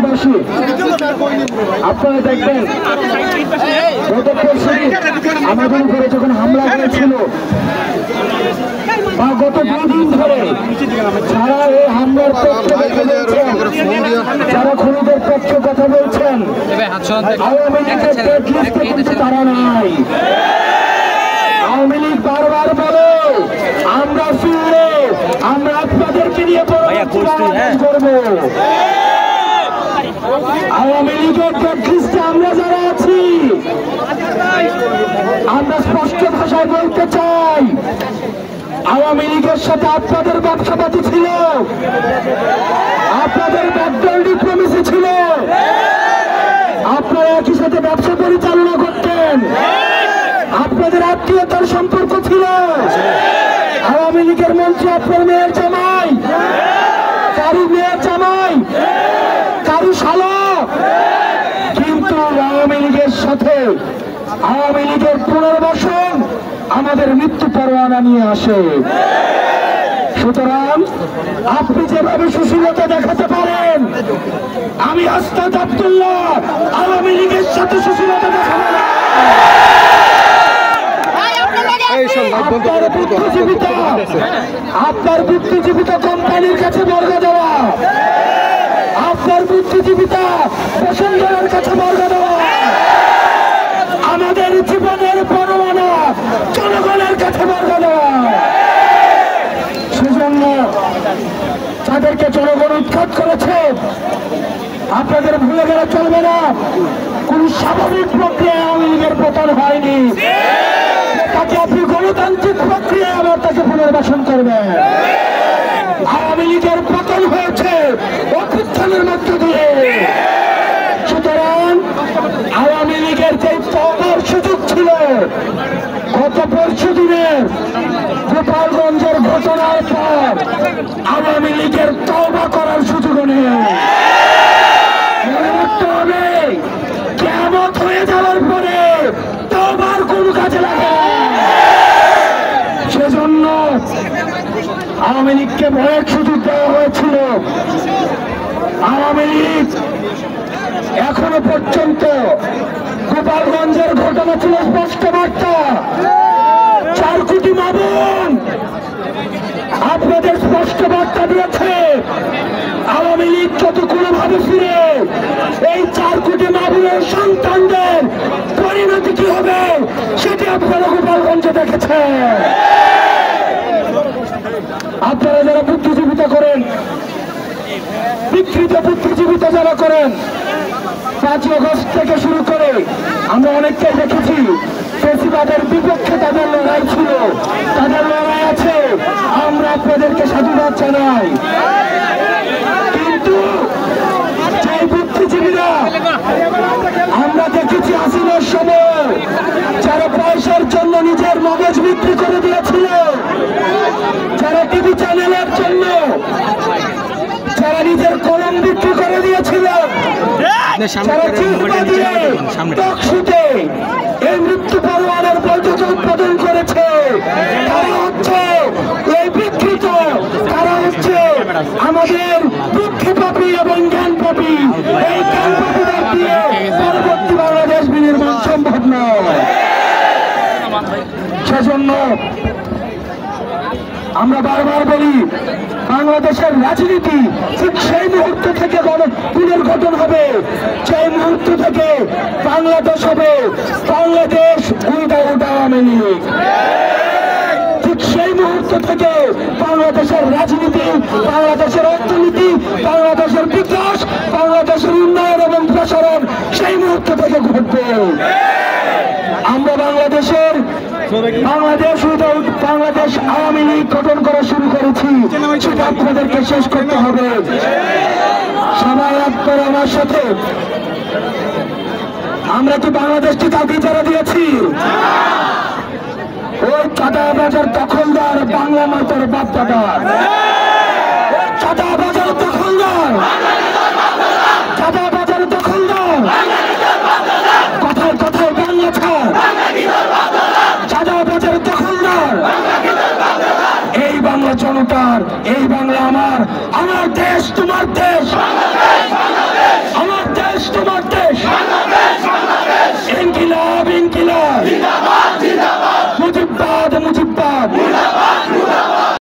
দেশবাসী, আপনারা দেখবেন গত পরশুদিন আমাদের উপরে যখন হামলা হয়েছিল বা গত 2 দিন ধরে যারা এই হামলার পক্ষে কথা বলছেন, যারা খুনিদের পক্ষে কথা বলছেন, আওয়ামী লীগের ডেড লিস্টে কিন্তু তারা নাই। আওয়ামী লীগ বারবার বলে আমরা ফিরলে আমরা আপনাদেরকে নিয়ে করবো। আওয়ামী লীগের ডেড লিস্টে আমরা যারা আছি আমরা স্পষ্ট ভাষায় বলতে চাই, আওয়ামী লীগের সাথে আপনাদের ব্যবসাপাতি ছিল, আপনাদের ব্যাকডোর ডিপ্লোমেসি ছিল, আপনারা একই সাথে ব্যবসা পরিচালনা করতেন, আপনাদের আত্মীয়তার সম্পর্ক ছিল। আওয়ামী লীগের মন্ত্রী আপনার মেয়ের জামাই, কারু মেয়ের জামাই, কারু শালা, কিন্তু আওয়ামী লীগের সাথে আওয়ামী লীগের পুনর্বাসন আমাদের মৃত্যু পরোয়ানা নিয়ে আসে। সুতরাং আপনি যেভাবে সুশীলতা দেখাতে পারেন, আমি আস্তাদ আব্দুল্লাহ আওয়ামী লীগের সাথে সুশীলতা দেখাবো না। আপনার বুদ্ধিজীবিতা কোম্পানির কাছে বর্গা দেওয়া, আপনার বুদ্ধিজীবিতা বসুন্ধরার কাছে বর্গা দেওয়া, আমাদের জীবনের পরোয়ানা জনগণের কাছে বর্গা দেওয়া। সেজন্য যাদেরকে জনগণ উৎখাত করেছে আপনাদের ভুলে গেলে চলবে না। কোন স্বাভাবিক প্রক্রিয়ায় আওয়ামী লীগের পতন হয়নি, তাকে আপনি গণতান্ত্রিক প্রক্রিয়ায় আবার তাকে পুনর্বাসন করবেন। আওয়ামী লীগের পতন হয়েছে অভ্যুত্থানের মধ্য দিয়ে। সুতরাং আওয়ামী লীগের যে তওবার সুযোগ ছিল গত পরশুদিনের গোপালগঞ্জের ঘটনার পর, আওয়ামী লীগের তওবা করার সুযোগ নেই। মনে রাখতে হবে, কিয়ামত হয়ে যাওয়ার পরে তওবার কোন কাজে লাগে না। সেজন্য আওয়ামী লীগকে ভয়ের সুযোগ দেওয়া হয়েছিল। আওয়ামী লীগ এখনো পর্যন্ত গোপালগঞ্জের ঘটনা ছিল স্পষ্ট বার্তা। 4 কোটি মা-বোন আপনাদের স্পষ্ট বার্তা দিয়েছে, আওয়ামী লীগ যত কোনোভাবে ফিরে এই 4 কোটি মা-বোনের সন্তানদের পরিণতি কি হবে সেটি আপনারা গোপালগঞ্জে দেখেছেন। আপনারা যারা বুদ্ধিজীবিতা করেন, বিকৃত বুদ্ধিজীবিতা যারা করেন, 5 আগস্ট থেকে শুরু করে আমরা অনেকটাই দেখেছি ফেসিবাদের বিপক্ষে তাদের লড়াই ছিল, তাদের লড়াই আছে, আমরা আপনাদেরকে সাধুবাদ জানাই। কিন্তু যে বুদ্ধিজীবীরা আমরা দেখেছি হাসিনার সময় যারা পয়সার জন্য নিজের মগজ বিক্রি করে দিয়েছিল, যারা টিভি চ্যানেলের জন্য যারা নিজের কলম বিক্রি করে দিয়েছিল, যারা চিন্তা দিয়ে টকশুতে এই মৃত্যু পরোয়ানার বৈঠক উদ্বোধন করেছে, তারা হচ্ছে এই বিকৃত, তারা হচ্ছে আমাদের বুদ্ধিপাপী এবং জ্ঞানপাপী। এই জ্ঞানপাপীদের দিয়ে পরবর্তী বাংলাদেশ বিনির্মাণ সম্ভব নয়। সেজন্য আমরা বারবার বলি, বাংলাদেশের রাজনীতি ঠিক সেই মুহূর্ত থেকে পুনর্গঠন হবে, সেই মুহূর্ত থেকে বাংলাদেশ হবে বাংলাদেশ উইদাউট আওয়ামী লীগ। ঠিক সেই মুহূর্ত থেকে বাংলাদেশের রাজনীতি, বাংলাদেশের অর্থনীতি, বাংলাদেশের বিকাশ, বাংলাদেশের উন্নয়ন এবং প্রসারণ সেই মুহূর্ত থেকে ঘটবে। আমরা বাংলাদেশ আওয়ামী লীগ গঠন করা শুরু করেছি, সেটা আপনাদেরকে শেষ করতে হবে। সবাই আপনারা আমার সাথে, আমরা কি বাংলাদেশটি কাউকে ইজারা দিয়েছি? ওই চাঁদাবাজার দখলদার বাংলা মাতার বাপ দাদার, ওই চাঁদাবাজার দখলদার, চাঁদাবাজার দখলদার, কথায় কথায় বাংলা ছাড়, চাঁদাবাজার দখলদার, এই বাংলা জনতার, এই বাংলা আমার, আমার দেশ তোমার দেশ।